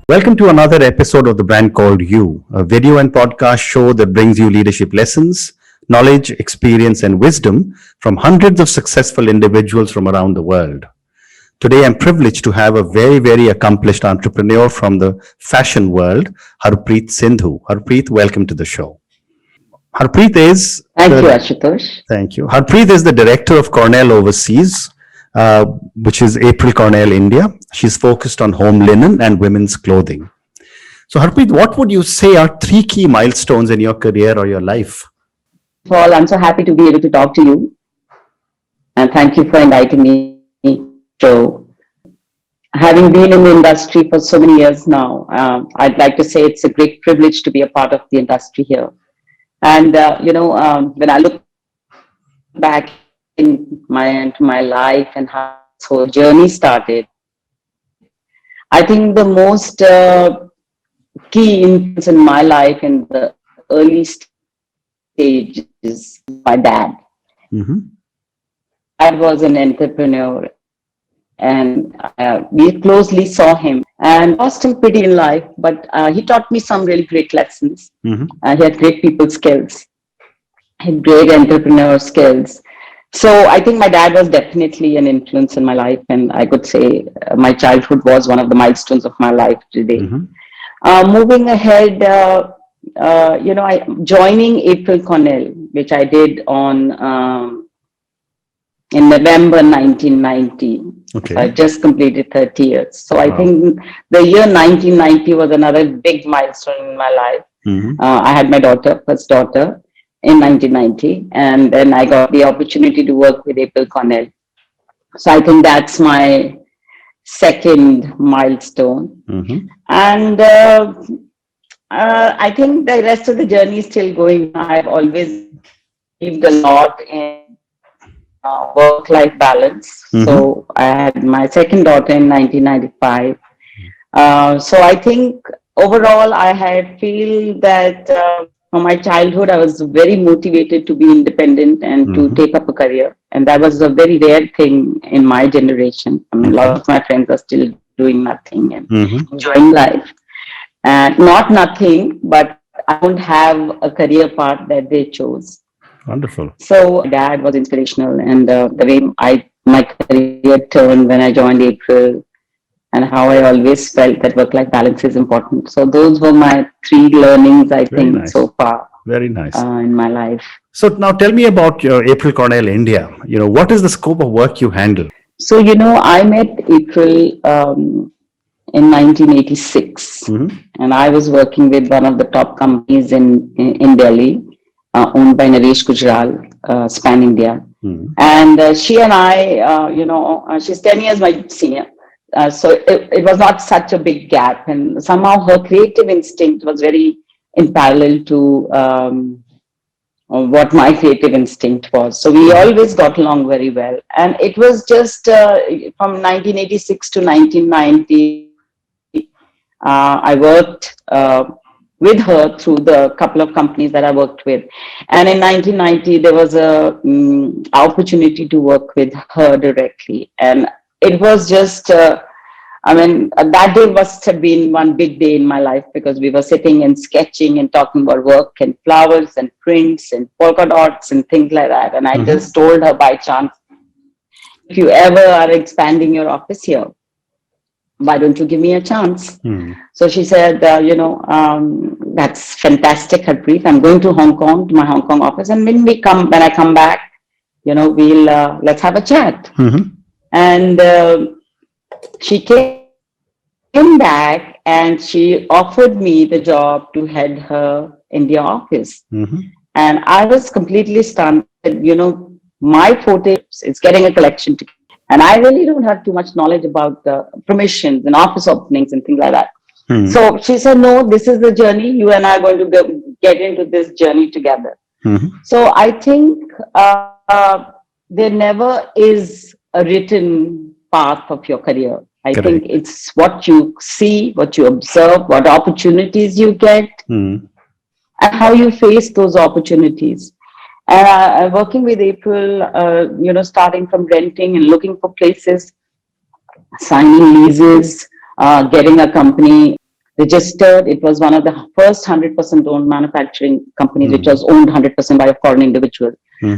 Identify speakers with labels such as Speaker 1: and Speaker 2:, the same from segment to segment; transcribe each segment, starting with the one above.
Speaker 1: Welcome to another episode of The Brand Called You, a video and podcast show that brings you leadership lessons, knowledge, experience, and wisdom from hundreds of successful individuals from around the world. Today, I'm privileged to have a very, very accomplished entrepreneur from the fashion world, Harpreet Sindhu. Harpreet, welcome to the show. Harpreet is
Speaker 2: Thank you, Ashutosh.
Speaker 1: Thank you. Harpreet is the director of Cornell Overseas, which is April Cornell India. She's focused on home linen and women's clothing. So, Harpreet, what would you say are three key milestones in your career or your life?
Speaker 2: Paul, I'm so happy to be able to talk to you. And thank you for inviting me to. Having been in the industry for so many years now, I'd like to say it's a great privilege to be a part of the industry here. And, when I look back in my life and how this whole journey started, I think the most key influence in my life in the early stage is my dad.
Speaker 1: Mm-hmm.
Speaker 2: Dad was an entrepreneur, and we closely saw him and lost him pretty in life, but he taught me some really great lessons.
Speaker 1: Mm-hmm.
Speaker 2: He had great people skills, he had great entrepreneur skills. So I think my dad was definitely an influence in my life, and I could say my childhood was one of the milestones of my life today.
Speaker 1: Mm-hmm.
Speaker 2: Moving ahead, I joining April Cornell, which I did on in November 1990.
Speaker 1: Okay.
Speaker 2: So I just completed 30 years. So I think the year 1990 was another big milestone in my life.
Speaker 1: Mm-hmm.
Speaker 2: I had my first daughter in 1990, and then I got the opportunity to work with April Cornell. So I think that's my second milestone.
Speaker 1: Mm-hmm.
Speaker 2: And I think the rest of the journey is still going. I've always believed a lot in work-life balance.
Speaker 1: Mm-hmm.
Speaker 2: So I had my second daughter in 1995. So I think overall I feel that from my childhood I was very motivated to be independent and
Speaker 1: Mm-hmm.
Speaker 2: to take up a career. And that was a very rare thing in my generation. I mean, a lot of my friends are still doing nothing and
Speaker 1: Mm-hmm.
Speaker 2: enjoying life. And not nothing, but I don't have a career path that they chose.
Speaker 1: Wonderful.
Speaker 2: So dad was inspirational, and the way my career turned when I joined April, and how I always felt that work-life balance is important. So those were my three learnings, I think,
Speaker 1: nice.
Speaker 2: so far
Speaker 1: Very nice.
Speaker 2: in my life.
Speaker 1: So now tell me about your April Cornell India. What is the scope of work you handle?
Speaker 2: So, I met April in 1986,
Speaker 1: Mm-hmm.
Speaker 2: and I was working with one of the top companies in Delhi, owned by Naresh Gujral, Span India.
Speaker 1: Mm-hmm.
Speaker 2: And she and I, she's 10 years my senior. So it was not such a big gap. And somehow her creative instinct was very in parallel to what my creative instinct was. So we always got along very well. And it was just from 1986 to 1990, I worked with her through the couple of companies that I worked with. And in 1990, there was a opportunity to work with her directly. And it was just, that day must have been one big day in my life, because we were sitting and sketching and talking about work and flowers and prints and polka dots and things like that. And I
Speaker 1: Mm-hmm.
Speaker 2: just told her by chance, if you ever are expanding your office here, why don't you give me a chance?
Speaker 1: Mm-hmm.
Speaker 2: So she said, that's fantastic, Harpreet. I'm going to Hong Kong, to my Hong Kong office. And when I come back, we'll, let's have a chat.
Speaker 1: Mm-hmm.
Speaker 2: And she came back and she offered me the job to head her India office.
Speaker 1: Mm-hmm.
Speaker 2: And I was completely stunned. My forte is getting a collection ticket. And I really don't have too much knowledge about the permissions and office openings and things like that.
Speaker 1: Mm-hmm.
Speaker 2: So she said, no, this is the journey. You and I are going to get into this journey together.
Speaker 1: Mm-hmm.
Speaker 2: So I think there never is a written path of your career. I
Speaker 1: Correct.
Speaker 2: think it's what you see, what you observe, what opportunities you get,
Speaker 1: Mm-hmm.
Speaker 2: and how you face those opportunities. And working with April, starting from renting and looking for places, signing leases, getting a company registered. It was one of the first 100% owned manufacturing companies, which was owned 100% by a foreign individual.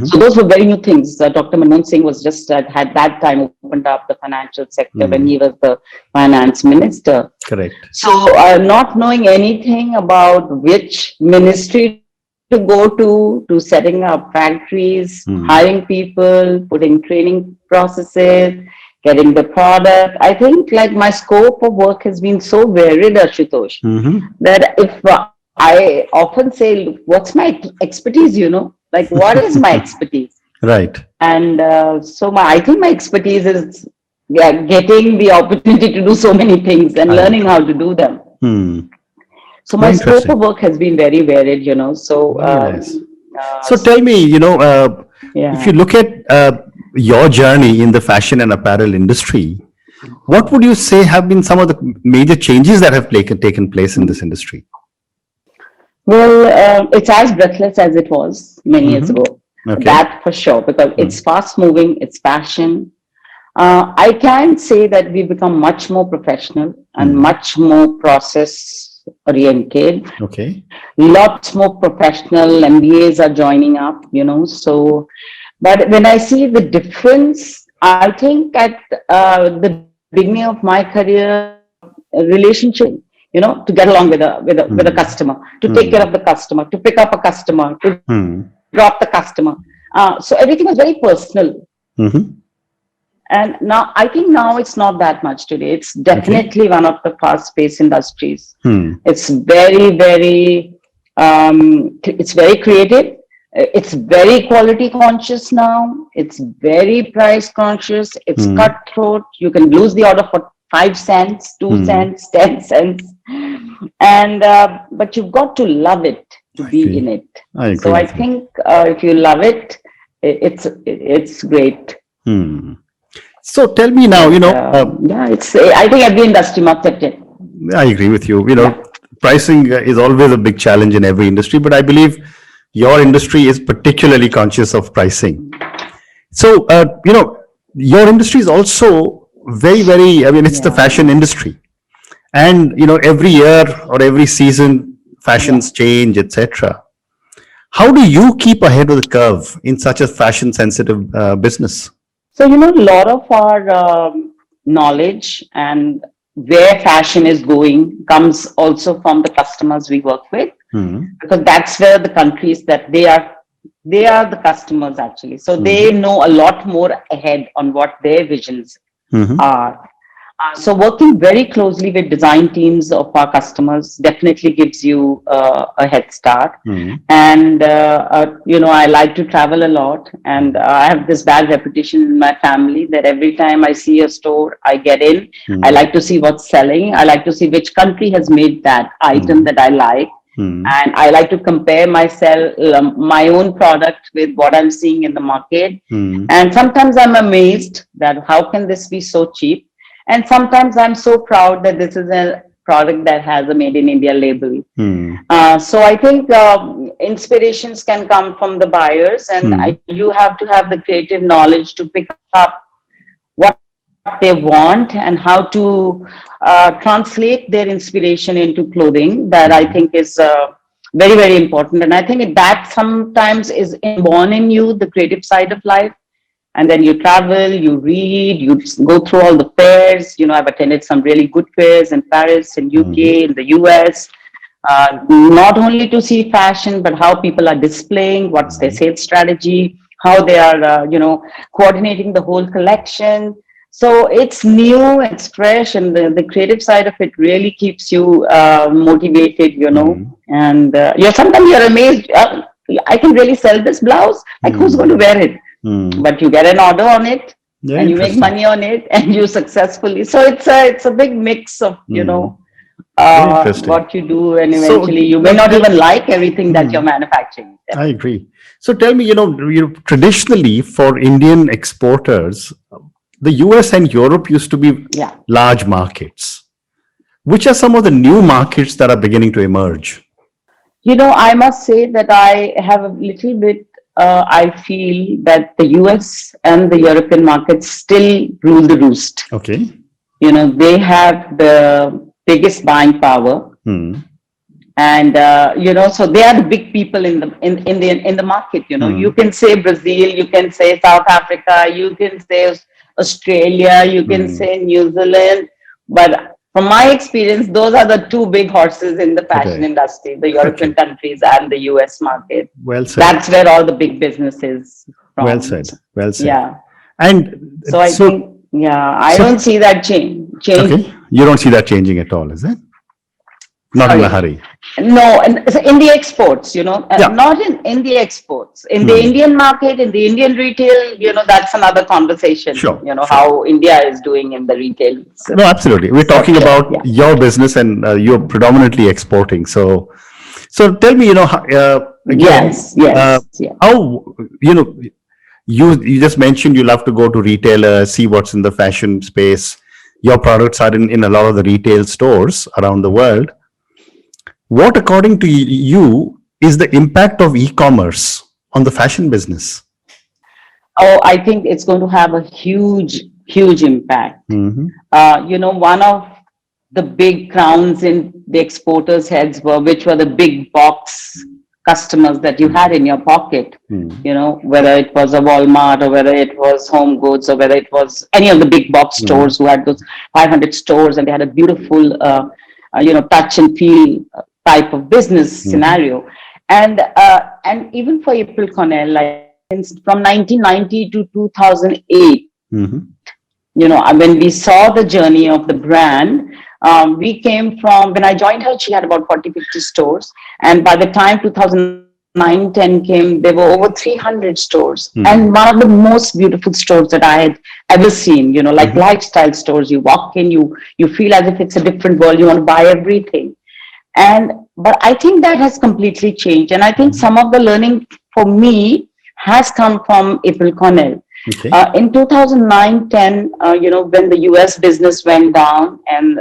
Speaker 2: So those were very new things. Dr. Manmohan Singh was just had that time opened up the financial sector when he was the finance minister.
Speaker 1: Correct.
Speaker 2: So not knowing anything about which ministry to go to setting up factories, hiring people, putting training processes, getting the product. I think like my scope of work has been so varied, Ashutosh, that if I often say, what's my expertise, like what is my expertise?
Speaker 1: Right.
Speaker 2: And I think my expertise is getting the opportunity to do so many things and learning how to do them. So my scope of work has been very varied, So,
Speaker 1: nice. So tell me, if you look at your journey in the fashion and apparel industry, what would you say have been some of the major changes that have taken place in this industry?
Speaker 2: Well, it's as breathless as it was many years ago.
Speaker 1: Okay.
Speaker 2: That for sure, because it's fast moving, it's fashion. I can say that we've become much more professional and much more process oriented.
Speaker 1: Okay.
Speaker 2: Lots more professional MBAs are joining up, So, but when I see the difference, I think at the beginning of my career, relationship, to get along with a customer, to take care of the customer, to pick up a customer, to drop the customer. So everything was very personal. And now I think it's not that much today. It's definitely one of the fast-paced industries. It's very, very, it's very creative. It's very quality conscious now. It's very price conscious. It's cutthroat. You can lose the order for 5 cents, 2 cents, 10 cents. And, but you've got to love it to be in it. So I think if you love it, it's great.
Speaker 1: So tell me now,
Speaker 2: I think every industry must accept it.
Speaker 1: I agree with you. Pricing is always a big challenge in every industry, but I believe your industry is particularly conscious of pricing. So, your industry is also very, very, it's the fashion industry. And, every year or every season, fashions change, etc. How do you keep ahead of the curve in such a fashion sensitive business?
Speaker 2: So, a lot of our knowledge and where fashion is going comes also from the customers we work with, because that's where the countries that they are the customers actually. So they know a lot more ahead on what their visions are. So working very closely with design teams of our customers definitely gives you a head start. And, I like to travel a lot, and I have this bad reputation in my family that every time I see a store, I get in, I like to see what's selling. I like to see which country has made that item that I like. And I like to compare my own product with what I'm seeing in the market. And sometimes I'm amazed that how can this be so cheap? And sometimes I'm so proud that this is a product that has a Made in India label. So I think inspirations can come from the buyers, and you have to have the creative knowledge to pick up what they want and how to translate their inspiration into clothing. That I think is very, very important. And I think that sometimes is inborn in you, the creative side of life. And then you travel, you read, you go through all the fairs. I've attended some really good fairs in Paris, in UK, in the US, not only to see fashion, but how people are displaying, what's their sales strategy, how they are, coordinating the whole collection. So it's new, it's fresh, and the creative side of it really keeps you motivated, And sometimes you're amazed. I can really sell this blouse. Like, who's going to wear it? But you get an order on it, and you make money on it, and you successfully. So it's a big mix of what you do, and eventually you may not even like everything that you're manufacturing.
Speaker 1: I agree. So tell me, traditionally for Indian exporters, the US and Europe used to be large markets. Which are some of the new markets that are beginning to emerge?
Speaker 2: I must say that I have a little bit. I feel that the US and the European markets still rule the roost.
Speaker 1: Okay.
Speaker 2: They have the biggest buying power.
Speaker 1: Hmm.
Speaker 2: And so they are the big people in the market. You
Speaker 1: Hmm.
Speaker 2: can say Brazil, you can say South Africa, you can say Australia, you can
Speaker 1: Hmm.
Speaker 2: say New Zealand, but from my experience, those are the two big horses in the fashion
Speaker 1: Correct.
Speaker 2: industry: the European
Speaker 1: Okay.
Speaker 2: countries and the US market.
Speaker 1: Well said.
Speaker 2: That's where all the big business is
Speaker 1: Well
Speaker 2: from.
Speaker 1: said. Well said.
Speaker 2: Yeah.
Speaker 1: And
Speaker 2: So I
Speaker 1: so,
Speaker 2: think, yeah, I
Speaker 1: so
Speaker 2: don't see that change.
Speaker 1: okay, you don't see that changing at all, is it? Not in a
Speaker 2: Sorry.
Speaker 1: hurry.
Speaker 2: No, and so in the exports,
Speaker 1: Yeah.
Speaker 2: not in the exports. In the
Speaker 1: Hmm.
Speaker 2: Indian market, in the Indian retail, that's another conversation,
Speaker 1: Sure. Sure.
Speaker 2: how India is doing in the retail
Speaker 1: No, absolutely. We're talking
Speaker 2: sector.
Speaker 1: about
Speaker 2: Yeah.
Speaker 1: your business, and you're predominantly exporting. So tell me, again,
Speaker 2: Yes, yes, yeah.
Speaker 1: how, you know, you just mentioned you love to go to retailers, see what's in the fashion space. Your products are in a lot of the retail stores around the world. What, according to you, is the impact of e-commerce on the fashion business?
Speaker 2: Oh, I think it's going to have a huge, huge impact.
Speaker 1: Mm-hmm.
Speaker 2: One of the big crowns in the exporters' heads which were the big box customers that you had in your pocket,
Speaker 1: Mm-hmm.
Speaker 2: whether it was a Walmart or whether it was Home Goods or whether it was any of the big box stores who had those 500 stores and they had a beautiful, touch and feel type of business
Speaker 1: Mm-hmm.
Speaker 2: scenario. And even for April Cornell, like from 1990 to 2008,
Speaker 1: Mm-hmm.
Speaker 2: when we saw the journey of the brand, we came from, when I joined her, she had about 40, 50 stores. And by the time 2009, 10 came, there were over 300 stores.
Speaker 1: Mm-hmm.
Speaker 2: And one of the most beautiful stores that I had ever seen, like
Speaker 1: Mm-hmm.
Speaker 2: lifestyle stores. You walk in, you feel as if it's a different world. You want to buy everything. But I think that has completely changed. And I think
Speaker 1: Mm-hmm.
Speaker 2: some of the learning for me has come from April Cornell.
Speaker 1: Okay.
Speaker 2: In 2009, 10, when the US business went down and,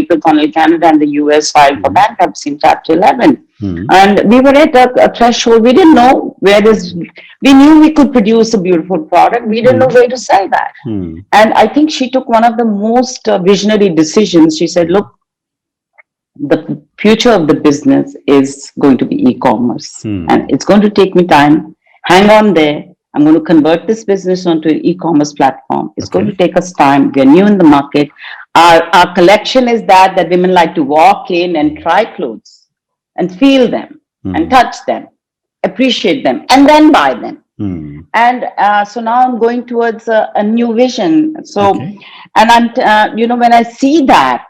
Speaker 2: April Cornell Canada and the US filed for
Speaker 1: Mm-hmm.
Speaker 2: bankruptcy in Chapter 11.
Speaker 1: Mm-hmm.
Speaker 2: And we were at a threshold. We didn't know we knew we could produce a beautiful product. We didn't know where to sell that.
Speaker 1: Mm-hmm.
Speaker 2: And I think she took one of the most visionary decisions. She said, look, the future of the business is going to be e-commerce, and it's going to take me time. Hang on there. I'm going to convert this business onto an e-commerce platform. It's going to
Speaker 1: Okay.
Speaker 2: take us time. We're new in the market. Our collection is that women like to walk in and try clothes and feel them and
Speaker 1: Mm-hmm.
Speaker 2: touch them, appreciate them, and then buy them.
Speaker 1: Mm-hmm.
Speaker 2: And so now I'm going towards a new vision. So,
Speaker 1: Okay.
Speaker 2: and when I see that,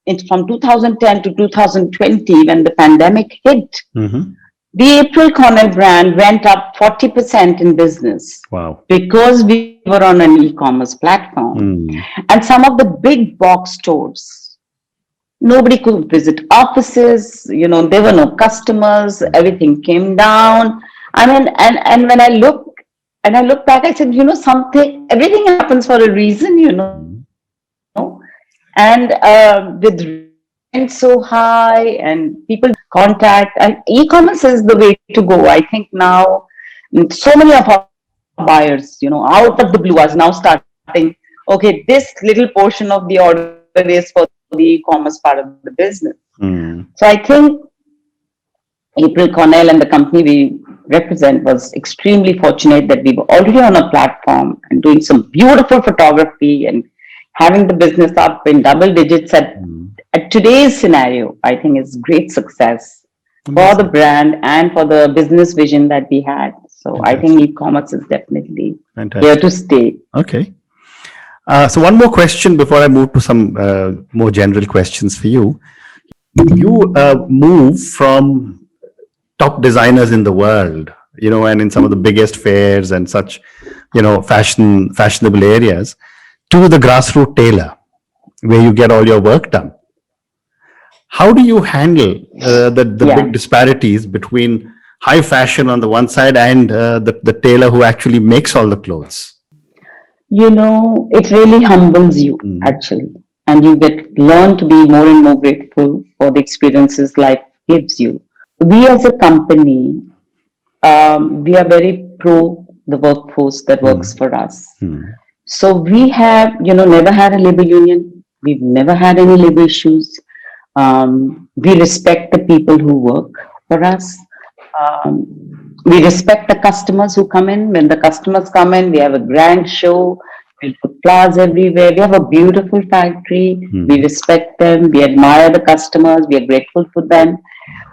Speaker 2: it's from 2010 to 2020, when the pandemic hit,
Speaker 1: Mm-hmm.
Speaker 2: the April Cornell brand went up 40% in business
Speaker 1: Wow.
Speaker 2: because we were on an e-commerce platform.
Speaker 1: Mm-hmm.
Speaker 2: And some of the big box stores, nobody could visit offices, there were no customers, everything came down. I mean, and when I look back, I said, everything happens for a reason, and with rent so high and people contact, and e-commerce is the way to go. I think now so many of our buyers, out of the blue, are now starting, okay, this little portion of the order is for the e-commerce part of the business.
Speaker 1: Mm-hmm.
Speaker 2: So I think April Cornell and the company we represent was extremely fortunate that we were already on a platform and doing some beautiful photography and having the business up in double digits at today's scenario. I think is great success for the brand and for the business vision that we had. So I think e-commerce is definitely here to stay.
Speaker 1: Okay. So one more question before I move to some more general questions for you. You move from top designers in the world, and in some of the biggest fairs and such, fashionable areas, to the grassroots tailor, where you get all your work done. How do you handle the big disparities between high fashion on the one side and the tailor who actually makes all the clothes?
Speaker 2: It really humbles you, actually, and you learn to be more and more grateful for the experiences life gives you. We as a company, we are very pro the workforce that works for us. So we have, never had a labor union. We've never had any labor issues. We respect the people who work for us. We respect the customers who come in. When the customers come in, we have a grand show. We put flowers everywhere. We have a beautiful factory. We respect them. We admire the customers. We are grateful for them.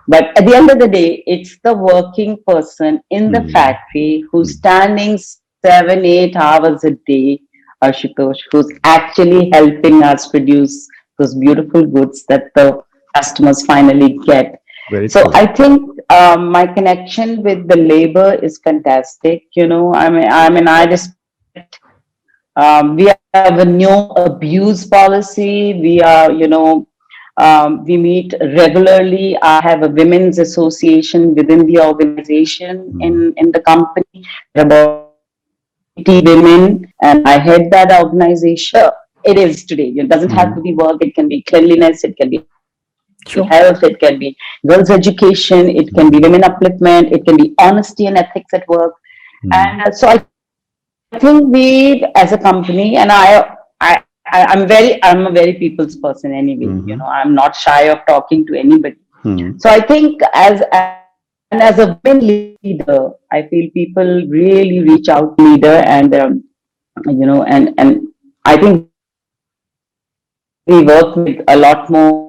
Speaker 2: But at the end of the day, it's the working person in the factory who's standing 7, 8 hours a day, Ashutosh, who's actually helping us produce those beautiful goods that the customers finally get.
Speaker 1: Very
Speaker 2: So
Speaker 1: true.
Speaker 2: I think my connection with the labor is fantastic. I respect. We have a no abuse policy. We meet regularly. I have a women's association within the organization in the company. There are about 80 women, and I head that organization. It is today. It doesn't have to be work. It can be cleanliness. It can be
Speaker 1: Sure.
Speaker 2: health. It can be girls' education. It can be women upliftment. It can be honesty and ethics at work. And so I think we, as a company, and I'm a very people's person anyway. I'm not shy of talking to anybody. So I think as a women leader, I feel people really reach out to leader, and and I think we work with a lot more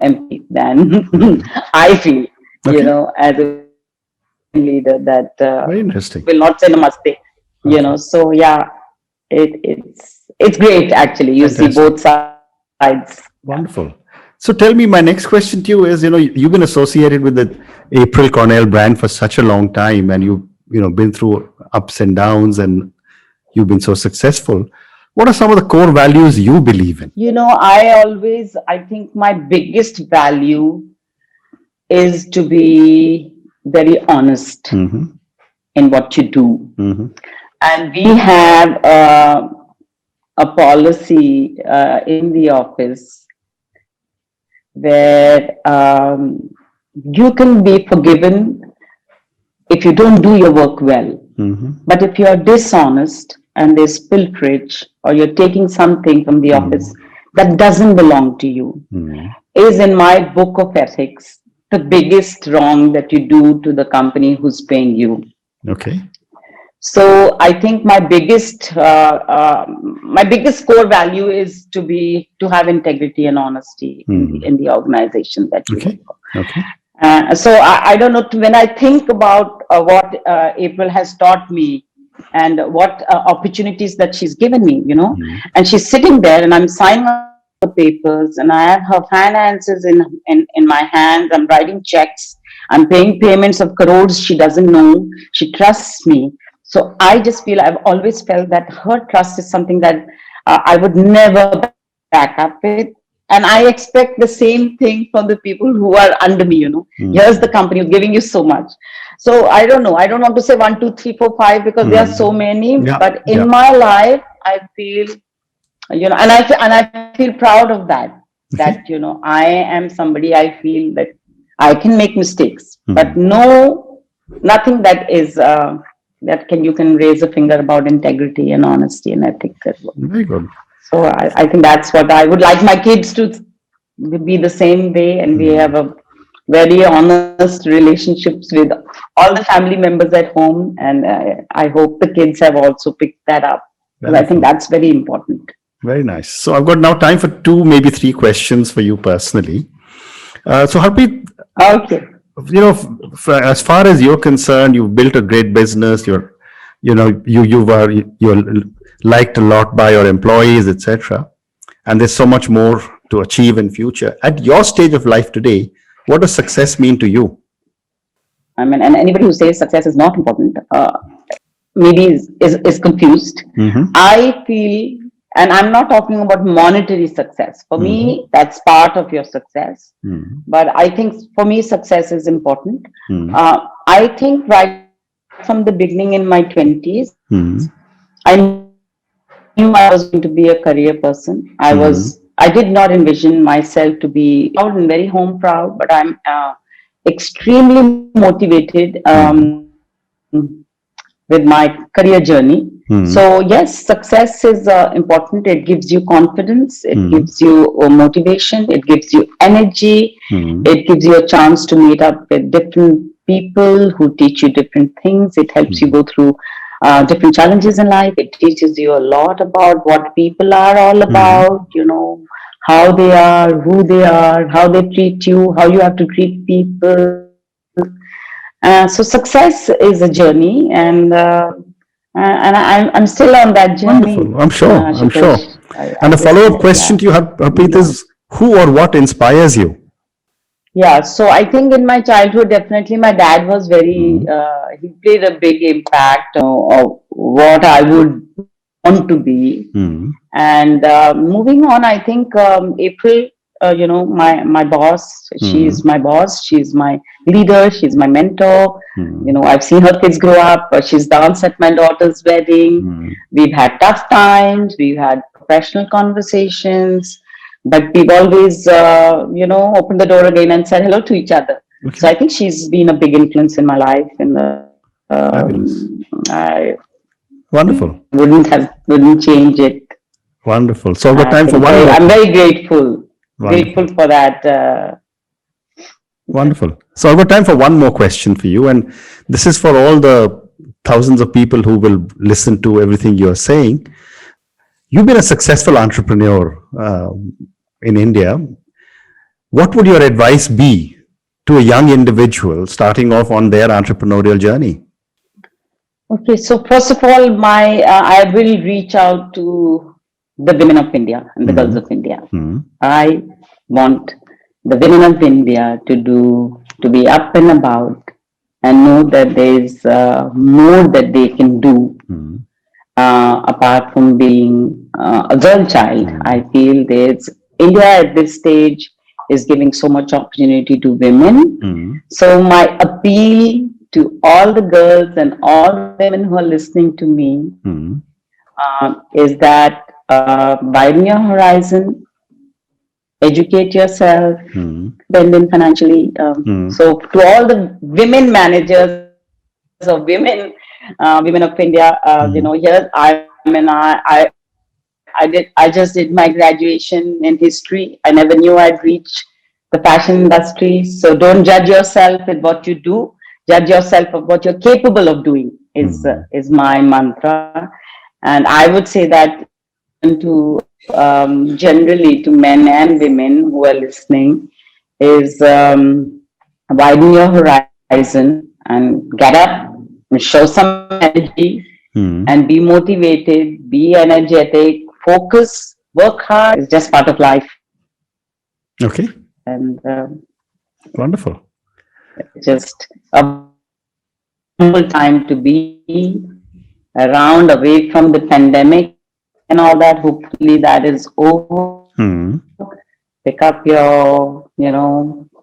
Speaker 2: empathy than I feel.
Speaker 1: Okay.
Speaker 2: As a leader that
Speaker 1: Very interesting.
Speaker 2: will not say namaste. So yeah, it's great actually. You see
Speaker 1: Fantastic.
Speaker 2: both sides.
Speaker 1: Wonderful. So tell me, my next question to you is, you've been associated with the April Cornell brand for such a long time, and you've been through ups and downs, and you've been so successful. What are some of the core values you believe in?
Speaker 2: I think my biggest value is to be very honest in what you do. And we have a policy in the office where you can be forgiven if you don't do your work well. But if you're dishonest and there's pilferage, or you're taking something from the office that doesn't belong to you, is in my book of ethics the biggest wrong that you do to the company who's paying you.
Speaker 1: Okay.
Speaker 2: So I think my biggest core value is to have integrity and honesty in the organization that you work for.
Speaker 1: Okay.
Speaker 2: So I don't know, when I think about what April has taught me and what opportunities that she's given me, and she's sitting there and I'm signing the papers and I have her finances in my hands. I'm writing checks. I'm paying payments of crores she doesn't know. She trusts me. So I just feel, I've always felt that her trust is something that I would never back up with. And I expect the same thing from the people who are under me, Here's the company giving you so much. So I don't know. I don't want to say 1, 2, 3, 4, 5 because there are so many.
Speaker 1: Yeah.
Speaker 2: But in my life, I feel, and I feel proud of that. That, I am somebody, I feel that I can make mistakes, but nothing that is, you can raise a finger about integrity and honesty and ethics at work.
Speaker 1: Very good.
Speaker 2: So I think that's what I would like my kids to be the same way, and we have a very honest relationships with all the family members at home, and I hope the kids have also picked that up. Because I think that's very important.
Speaker 1: Very nice. So I've got now time for 2, maybe 3 questions for you personally. So Harpreet,
Speaker 2: Okay.
Speaker 1: as far as you're concerned, you've built a great business. You're liked a lot by your employees, etc. And there's so much more to achieve in future. At your stage of life today, what does success mean to you?
Speaker 2: I mean, and anybody who says success is not important, maybe is confused. I feel, and I'm not talking about monetary success. For me, that's part of your success. But I think for me, success is important. I think right from the beginning in my 20s, I knew I was going to be a career person. I did not envision myself to be proud and very home proud, but I'm extremely motivated with my career journey.
Speaker 1: Hmm.
Speaker 2: So yes, success is important. It gives you confidence. It
Speaker 1: Hmm.
Speaker 2: gives you motivation. It gives you energy.
Speaker 1: Hmm.
Speaker 2: It gives you a chance to meet up with different people who teach you different things. It helps you go through different challenges in life. It teaches you a lot about what people are all about, how they are, who they are, how they treat you, how you have to treat people. So success is a journey, and I'm still on that journey,
Speaker 1: Wonderful. I'm sure. I'm
Speaker 2: Ashutosh.
Speaker 1: sure.
Speaker 2: I
Speaker 1: And a
Speaker 2: just,
Speaker 1: follow-up
Speaker 2: yeah,
Speaker 1: question to you, Harpreet,
Speaker 2: yeah.
Speaker 1: is who or what inspires you?
Speaker 2: Yeah, so I think in my childhood, definitely my dad was
Speaker 1: Hmm.
Speaker 2: he played a big impact of what I would want to be.
Speaker 1: Hmm.
Speaker 2: And moving on, I think April, my boss,
Speaker 1: Hmm.
Speaker 2: she's my boss, she's my leader, she's my mentor.
Speaker 1: Hmm.
Speaker 2: I've seen her kids grow up. She's danced at my daughter's wedding.
Speaker 1: Hmm.
Speaker 2: We've had tough times, we've had professional conversations, but we've always, opened the door again and said hello to each other. So
Speaker 1: Okay.
Speaker 2: I think she's been a big influence in my life.
Speaker 1: Fabulous.
Speaker 2: I
Speaker 1: Wonderful.
Speaker 2: wouldn't change it.
Speaker 1: Wonderful. So I've got
Speaker 2: I
Speaker 1: time for
Speaker 2: think
Speaker 1: one more.
Speaker 2: I'm very grateful
Speaker 1: Wonderful.
Speaker 2: for that.
Speaker 1: Wonderful. So I've got time for one more question for you. And this is for all the thousands of people who will listen to everything you're saying. You've been a successful entrepreneur in India. What would your advice be to a young individual starting off on their entrepreneurial journey?
Speaker 2: Okay, so first of all, my I will reach out to the women of India and the girls
Speaker 1: Hmm.
Speaker 2: of India.
Speaker 1: Hmm.
Speaker 2: I want the women of India to be up and about and know that there is more that they can do
Speaker 1: Hmm.
Speaker 2: apart from being a girl child.
Speaker 1: Hmm.
Speaker 2: I feel there's India at this stage is giving so much opportunity to women.
Speaker 1: Hmm.
Speaker 2: So my appeal to all the girls and all the women who are listening to me
Speaker 1: Hmm.
Speaker 2: is that widen your horizon, educate yourself,
Speaker 1: Hmm.
Speaker 2: spend in financially.
Speaker 1: Hmm.
Speaker 2: So to all the women managers or women of India,
Speaker 1: Hmm.
Speaker 2: here I just did my graduation in history. I never knew I'd reach the fashion industry. So don't judge yourself with what you do. Judge yourself of what you're capable of doing
Speaker 1: Hmm.
Speaker 2: is my mantra. And I would say that even to generally to men and women who are listening is widen your horizon and get up and show some energy
Speaker 1: Hmm.
Speaker 2: and be motivated, be energetic, focus, work hard. It's just part of life.
Speaker 1: Okay.
Speaker 2: And
Speaker 1: Wonderful.
Speaker 2: just a wonderful time to be around, away from the pandemic and all that. Hopefully that is over.
Speaker 1: Hmm.
Speaker 2: Pick up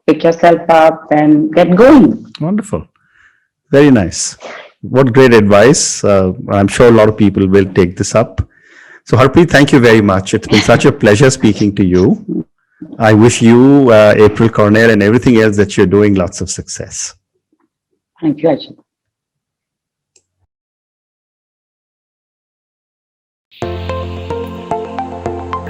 Speaker 2: pick yourself up and get going.
Speaker 1: Wonderful. Very nice. What great advice. I'm sure a lot of people will take this up. So, Harpreet, thank you very much. It's been such a pleasure speaking to you. I wish you, April Cornell, and everything else that you're doing lots of success.
Speaker 2: Thank you, Ajay.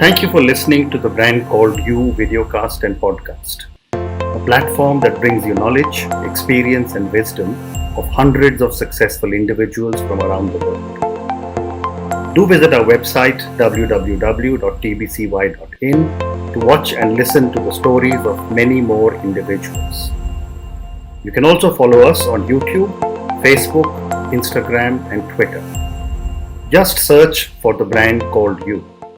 Speaker 1: Thank you for listening to the Brand Called You videocast and podcast, a platform that brings you knowledge, experience, and wisdom of hundreds of successful individuals from around the world. Do visit our website www.tbcy.in to watch and listen to the stories of many more individuals. You can also follow us on YouTube, Facebook, Instagram, and Twitter. Just search for the brand called You.